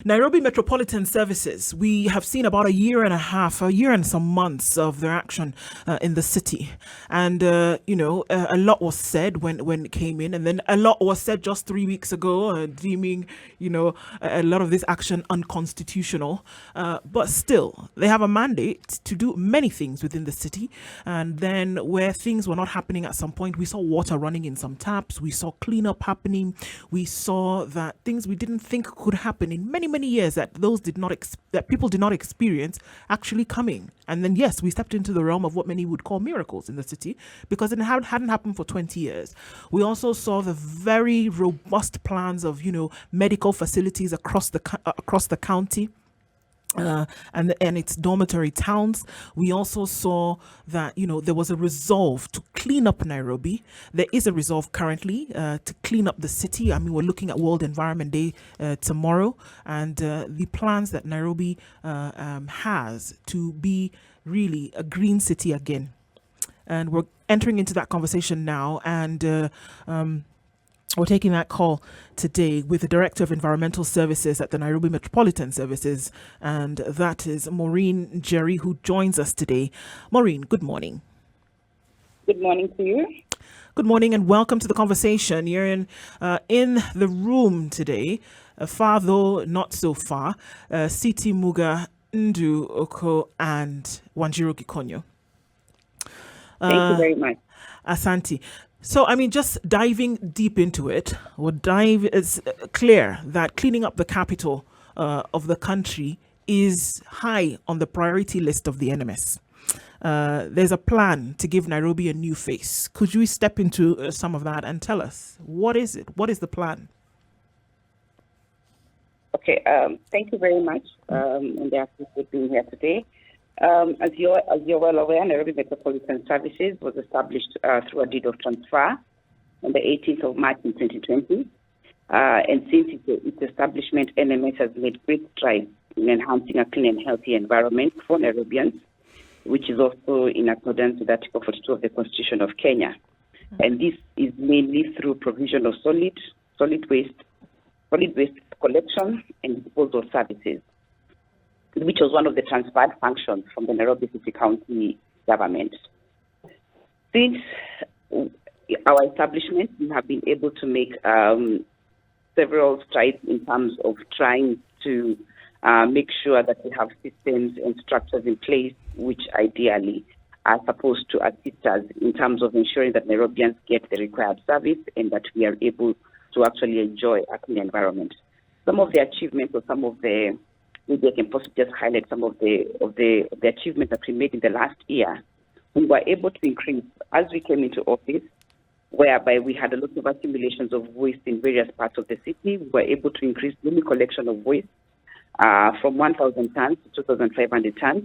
Nairobi Metropolitan Services, we have seen about a year and a half, a year and some months of their action in the city. And, a lot was said when it came in. And then a lot was said just 3 weeks ago, deeming, a lot of this action unconstitutional. But still, they have a mandate to do many things within the city. And then where things were not happening at some point, we saw water running in some taps. We saw cleanup happening. We saw that things we didn't think could happen in many years that that people did not experience actually coming. And then yes, we stepped into the realm of what many would call miracles in the city because it hadn't happened for 20 years. We also saw the very robust plans of medical facilities across the county. And its dormitory towns. We also saw that there was a resolve to clean up Nairobi. There is a resolve currently to clean up the city. I mean, we're looking at World Environment Day tomorrow, and the plans that Nairobi has to be really a green city again. And we're entering into that conversation now, and we're taking that call today with the Director of Environmental Services at the Nairobi Metropolitan Services, and that is Maureen Njeri, who joins us today. Maureen, good morning. Good morning to you. Good morning and welcome to the conversation. You're in the room today, far though not so far, Siti Muga, Ndu Oko, and Wanjiro Gikonyo. Thank you very much. Asante. So, I mean, just diving deep into it, it's clear that cleaning up the capital of the country is high on the priority list of the NMS. There's a plan to give Nairobi a new face. Could you step into some of that and tell us, what is it? What is the plan? Okay, thank you very much, and for being here today. As you're well aware, Nairobi Metropolitan Services was established through a deed of transfer on the 18th of March in 2020. And since its establishment, NMS has made great strides in enhancing a clean and healthy environment for Nairobians, which is also in accordance with Article 42 of the Constitution of Kenya. And this is mainly through provision of solid waste collection and disposal services, which was one of the transferred functions from the Nairobi City County government. Since our establishment, we have been able to make several strides in terms of trying to make sure that we have systems and structures in place which ideally are supposed to assist us in terms of ensuring that Nairobians get the required service and that we are able to actually enjoy a clean environment. Some of the achievements or some of the maybe I can possibly just highlight some of the achievements that we made in the last year. We were able to increase, as we came into office, whereby we had a lot of accumulations of waste in various parts of the city. We were able to increase the collection of waste from 1,000 tons to 2,500 tons,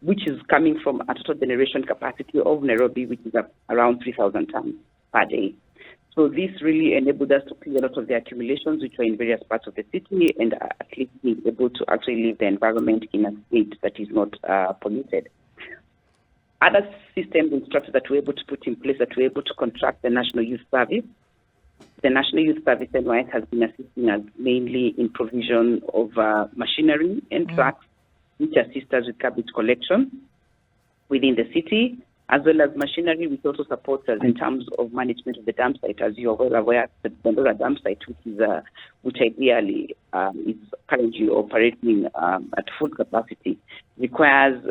which is coming from a total generation capacity of Nairobi, which is around 3,000 tons per day. So this really enabled us to clear a lot of the accumulations which were in various parts of the city and at least be able to actually leave the environment in a state that is not polluted. Other systems and structures that we're able to put in place, that we're able to contract the National Youth Service. The National Youth Service NYS has been assisting us mainly in provision of machinery and trucks which assist us with garbage collection within the city, as well as machinery, which also supports us in terms of management of the dump site. As you are well aware, the Dandora dump site, which ideally is currently operating at full capacity, requires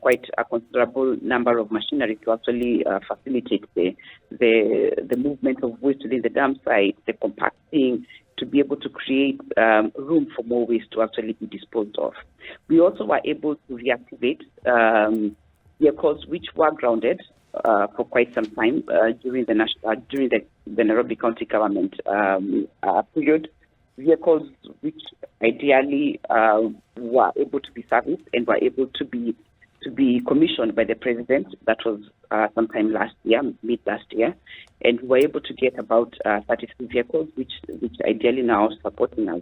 quite a considerable number of machinery to actually facilitate the movement of waste within the dump site, the compacting, to be able to create room for more waste to actually be disposed of. We also were able to reactivate vehicles which were grounded for quite some time during the Nairobi County government period. Vehicles which ideally were able to be serviced and were able to be commissioned by the president. That was sometime mid last year, and we were able to get about 33 vehicles, which ideally now are supporting us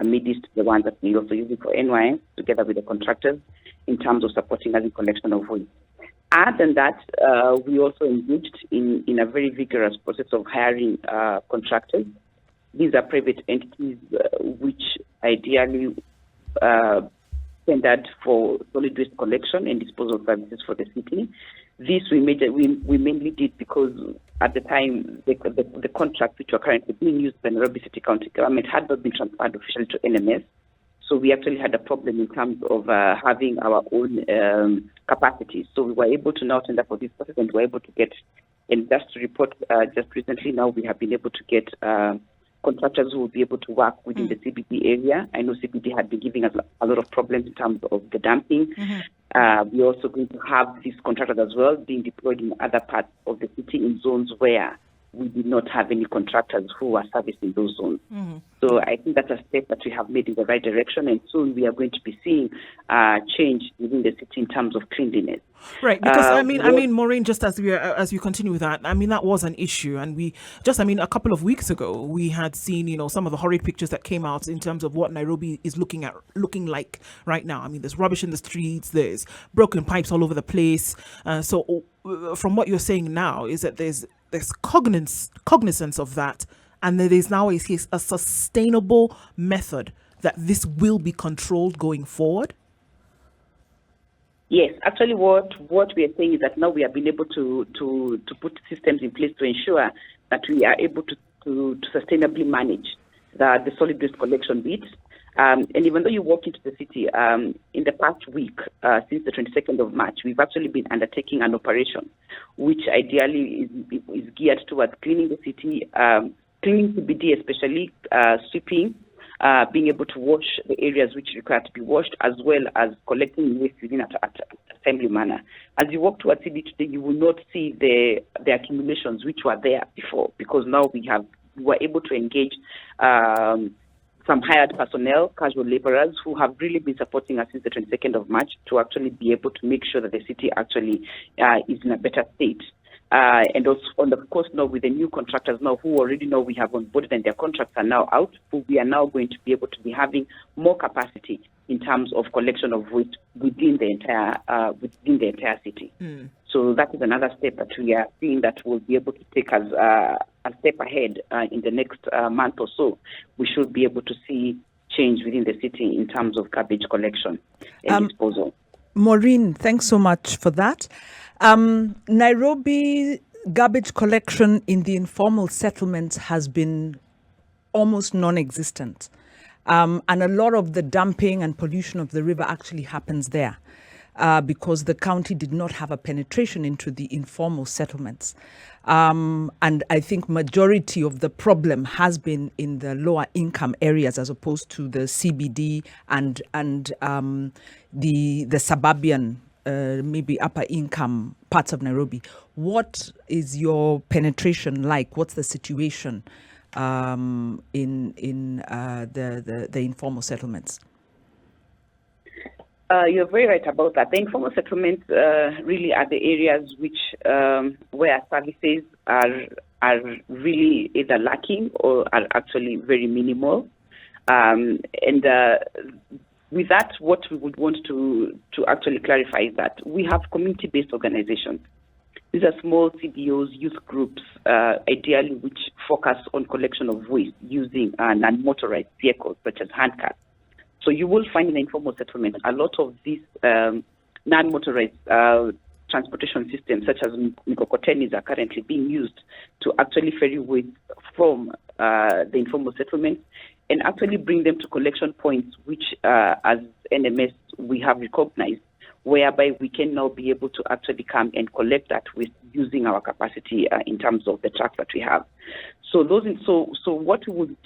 amidst the ones that we also using for NYS together with the contractors in terms of supporting us in collection of waste. Other than that, we also engaged in a very vigorous process of hiring contractors These are private entities which ideally tendered for solid waste collection and disposal services for the city. This we mainly did because at the time the contracts which were currently being used by Nairobi City County government had not been transferred officially to NMS. So we actually had a problem in terms of having our own capacity. So we were able to now tender for this process, and we were able to get, and just to report, just recently now we have been able to get contractors who will be able to work within the CBD area. I know CBD had been giving us a lot of problems in terms of the dumping. We're also going to have these contractors as well being deployed in other parts of the city in zones where we did not have any contractors who are servicing those zones. So I think that's a step that we have made in the right direction, and soon we are going to be seeing change within the city in terms of cleanliness. Right, because I mean, Maureen, just as we continue with that, I mean, that was an issue, and a couple of weeks ago, we had seen, some of the horrid pictures that came out in terms of what Nairobi is looking like right now. I mean, there's rubbish in the streets, there's broken pipes all over the place. So from what you're saying now is that there's cognizance of that, and there is now a sustainable method that this will be controlled going forward. Yes, actually, what we are saying is that now we have been able to put systems in place to ensure that we are able to sustainably manage the solid waste collection bit. And even though you walk into the city, in the past week, since the 22nd of March, we've actually been undertaking an operation which ideally is geared towards cleaning the city, cleaning CBD especially, sweeping, being able to wash the areas which require to be washed, as well as collecting waste within a timely manner. As you walk towards CBD today, you will not see the accumulations which were there before, because now we were able to engage some hired personnel, casual laborers, who have really been supporting us since the 22nd of March to actually be able to make sure that the city actually is in a better state. And also, of course, now with the new contractors now who already know we have onboarded and their contracts are now out, we are now going to be able to be having more capacity in terms of collection of waste within the entire city. So that is another step that we are seeing that will be able to take us a step ahead in the next month or so. We should be able to see change within the city in terms of garbage collection and disposal. Maureen, thanks so much for that. Nairobi garbage collection in the informal settlements has been almost non-existent. And a lot of the dumping and pollution of the river actually happens there because the county did not have a penetration into the informal settlements. And I think majority of the problem has been in the lower income areas as opposed to the CBD and the suburban maybe upper income parts of Nairobi. What is your penetration like? What's the situation in the informal settlements? You're very right about that. The informal settlements really are the areas which where services are really either lacking or are actually very minimal. With that, what we would want to actually clarify is that we have community-based organizations. These are small CBOs, youth groups, ideally which focus on collection of waste using non-motorized vehicles such as handcarts. So you will find in the informal settlement a lot of these non-motorized transportation systems such as mikokotenis are currently being used to actually ferry waste from the informal settlement and actually bring them to collection points which as NMS we have recognized, whereby we can now be able to actually come and collect that waste using our capacity in terms of the trucks that we have. So what we would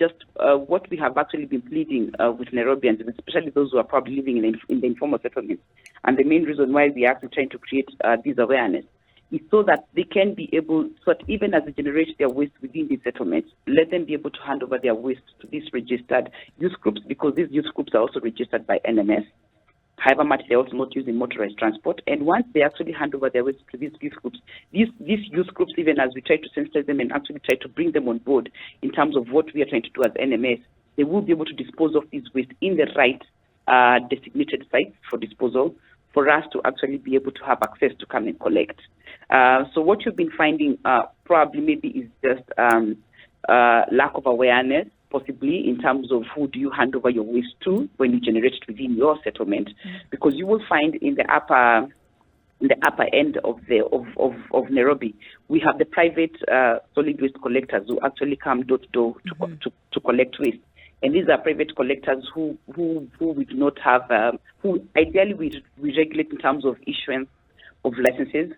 what we have actually been pleading with Nairobians, especially those who are probably living in the informal settlements, and the main reason why we are actually trying to create this awareness is so that they can be able, so that even as they generate their waste within these settlements, let them be able to hand over their waste to these registered youth groups, because these youth groups are also registered by NMS. However much they're also not using motorized transport. And once they actually hand over their waste to these youth groups, these youth groups, even as we try to sensitize them and actually try to bring them on board in terms of what we are trying to do as NMS, they will be able to dispose of these waste in the right designated sites for disposal for us to actually be able to have access to come and collect. So what you've been finding probably maybe is just lack of awareness possibly in terms of who do you hand over your waste to when you generate it within your settlement, because you will find in the upper end of Nairobi, we have the private solid waste collectors who actually come door to door to collect waste. And these are private collectors who we do not have, who ideally we regulate in terms of issuance of licenses.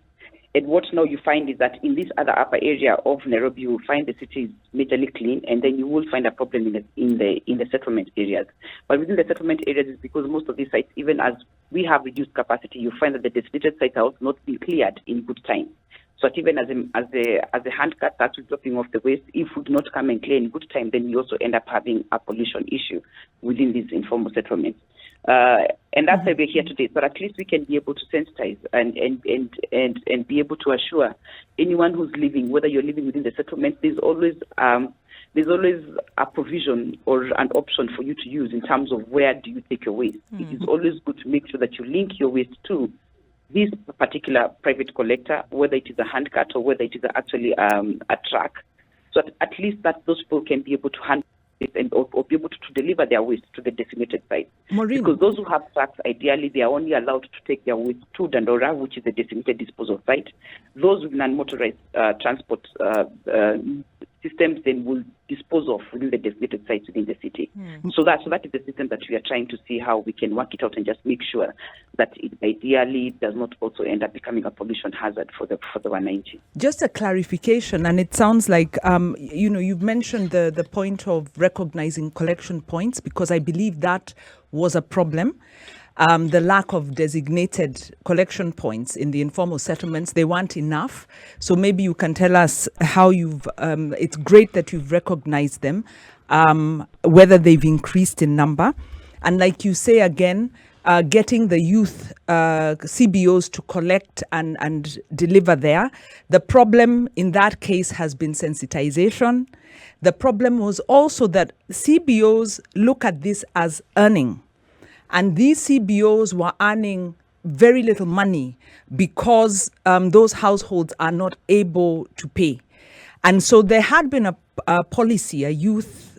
And what now you find is that in this other upper area of Nairobi, you will find the city is majorly clean, and then you will find a problem in the settlement areas. But within the settlement areas, it's because most of these sites, even as we have reduced capacity, you find that the designated sites are also not being cleared in good time. So that even as the hand cart starts dropping off the waste, if we do not come and clear in good time, then you also end up having a pollution issue within these informal settlements. And that's why we're here today. So at least we can be able to sensitize and be able to assure anyone who's living, whether you're living within the settlement, there's always a provision or an option for you to use in terms of where do you take your waste. It is always good to make sure that you link your waste to this particular private collector, whether it is a hand cart or whether it is actually a truck, so at least that those people can be able to handle it and or be able to deliver their waste to the designated site. Maureen. Because those who have trucks, ideally, they are only allowed to take their waste to Dandora, which is the designated disposal site. Those with non-motorized transport systems then will dispose of within the designated sites within the city. So that is the system that we are trying to see how we can work it out and just make sure that it ideally does not also end up becoming a pollution hazard for the 190. Just a clarification, and it sounds like you've mentioned the point of recognizing collection points, because I believe that was a problem. The lack of designated collection points in the informal settlements, they weren't enough. So maybe you can tell us how it's great that you've recognized them, whether they've increased in number. And like you say again, getting the youth CBOs to collect and deliver there. The problem in that case has been sensitization. The problem was also that CBOs look at this as earning. And these CBOs were earning very little money because those households are not able to pay. And so there had been a policy, a youth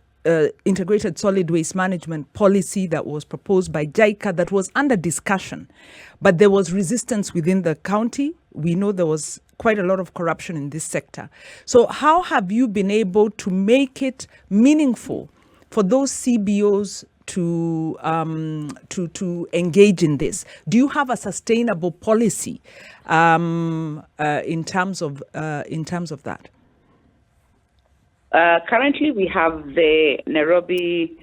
integrated solid waste management policy that was proposed by JICA that was under discussion. But there was resistance within the county. We know there was quite a lot of corruption in this sector. So how have you been able to make it meaningful for those CBOs to engage in this? Do you have a sustainable policy in terms of that? Currently, we have the Nairobi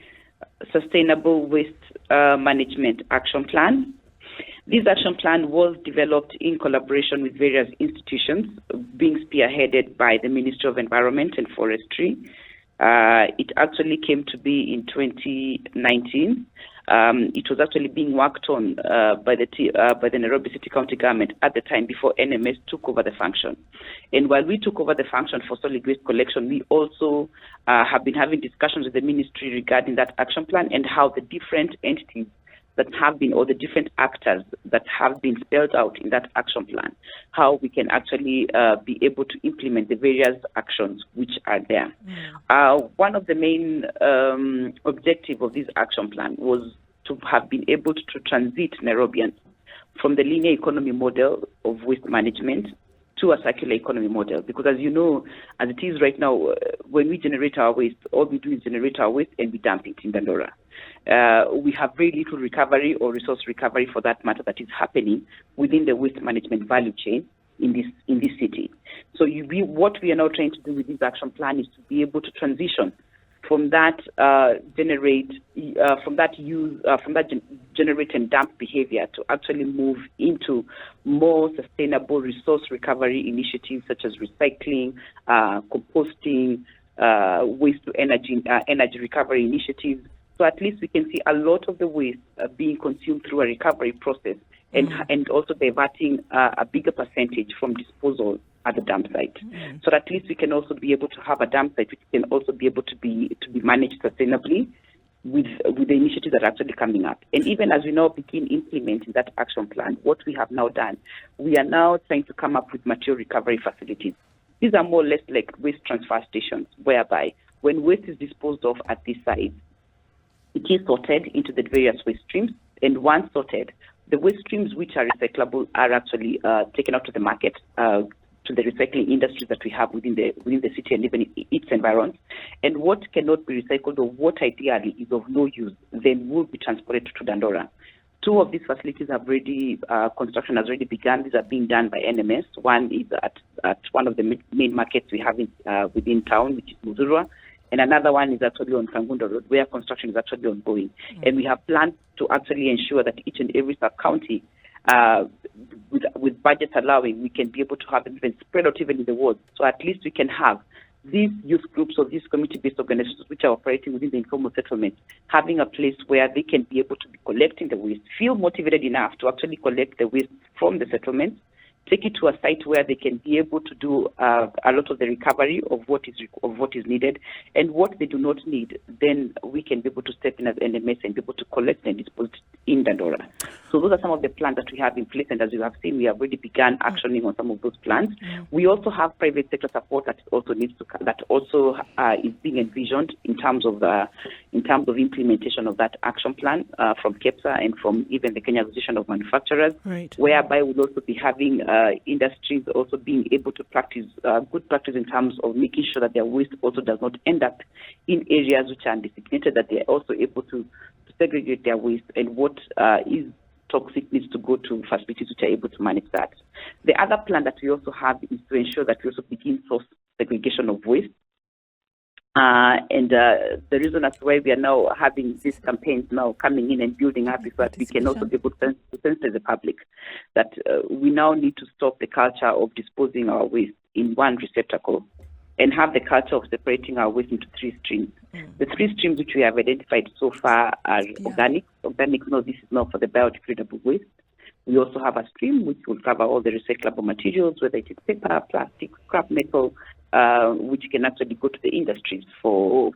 Sustainable Waste Management Action Plan. This action plan was developed in collaboration with various institutions, being spearheaded by the Ministry of Environment and Forestry. It actually came to be in 2019. It was actually being worked on by the Nairobi City County government at the time before NMS took over the function. And while we took over the function for solid waste collection, we also have been having discussions with the ministry regarding that action plan and how the different entities that have been, or the different actors that have been spelled out in that action plan, how we can actually be able to implement the various actions which are there. One of the main objective of this action plan was to have been able to transit Nairobians from the linear economy model of waste management to a circular economy model. Because as you know, as it is right now, when we generate our waste, all we do is generate our waste and we dump it in Dandora. We have very little recovery or resource recovery, for that matter, that is happening within the waste management value chain in this city. So what we are now trying to do with this action plan is to be able to transition from that generate and dump behavior to actually move into more sustainable resource recovery initiatives such as recycling, composting, waste to energy recovery initiatives. So at least we can see a lot of the waste being consumed through a recovery process and also diverting a bigger percentage from disposal at the dump site. So at least we can also be able to have a dump site which can also be able to be managed sustainably with the initiatives that are actually coming up. And even as we now begin implementing that action plan, what we have now done, we are now trying to come up with material recovery facilities. These are more or less like waste transfer stations, whereby when waste is disposed of at this site, it is sorted into the various waste streams, and once sorted, the waste streams which are recyclable are actually taken out to the market, to the recycling industries that we have within the city and even its environs. And what cannot be recycled, or what ideally is of no use, then will be transported to Dandora. 2 of these facilities have already, construction has already begun. These are being done by NMS. One is at one of the main markets we have within town, which is Muzurwa. And another one is actually on Kangunda Road, where construction is actually ongoing. And we have plans to actually ensure that each and every sub-county, with budget allowing, we can be able to have it even spread out even in the wards. So at least we can have these youth groups or these community-based organizations which are operating within the informal settlements, having a place where they can be able to be collecting the waste, feel motivated enough to actually collect the waste from the settlements, take it to a site where they can be able to do a lot of the recovery of what is needed, and what they do not need, then we can be able to step in as NMS and be able to collect and dispose in Dandora. So those are some of the plans that we have in place, and as you have seen, we have already begun actioning on some of those plans. We also have private sector support that also is being envisioned in terms of implementation of that action plan from KEPSA and from even the Kenya Association of Manufacturers, right, whereby we'll also be having industries also being able to practice good practice in terms of making sure that their waste also does not end up in areas which are designated, that they are also able to segregate their waste, and what is toxic needs to go to facilities which are able to manage that. The other plan that we also have is to ensure that we also begin source segregation of waste. And the reason as why we are now having these campaigns now coming in and building up is that we can also be able to sensitize the public that we now need to stop the culture of disposing our waste in one receptacle and have the culture of separating our waste into 3 streams. The 3 streams which we have identified so far are organic. Organic, no, this is not for the biodegradable waste. We also have a stream which will cover all the recyclable materials, whether it is paper, plastic, scrap metal, which can actually go to the industries for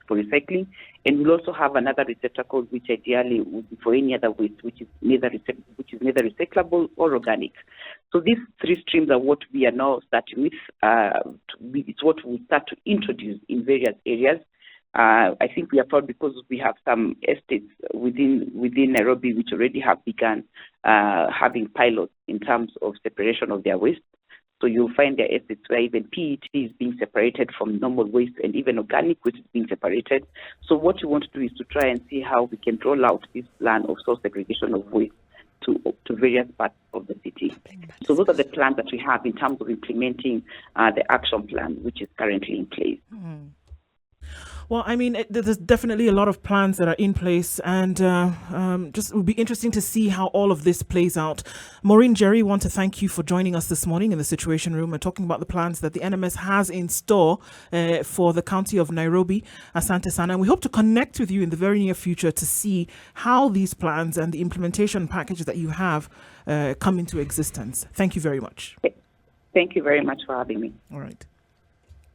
recycling. And we'll also have another receptacle which ideally would be for any other waste which is neither recyclable or organic. So these 3 streams are what we are now starting with. It's what we'll start to introduce in various areas. I think we are proud because we have some estates within Nairobi which already have begun having pilots in terms of separation of their waste. So you'll find their estates where even PET is being separated from normal waste, and even organic waste is being separated. So what you want to do is to try and see how we can roll out this plan of source segregation of waste to various parts of the city. So those are the plans that we have in terms of implementing the action plan, which is currently in place. Well, I mean, there's definitely a lot of plans that are in place, and just it would be interesting to see how all of this plays out. Maureen, Njeri, want to thank you for joining us this morning in the Situation Room and talking about the plans that the NMS has in store for the county of Nairobi. Asante sana. And we hope to connect with you in the very near future to see how these plans and the implementation package that you have come into existence. Thank you very much. Thank you very much for having me. All right.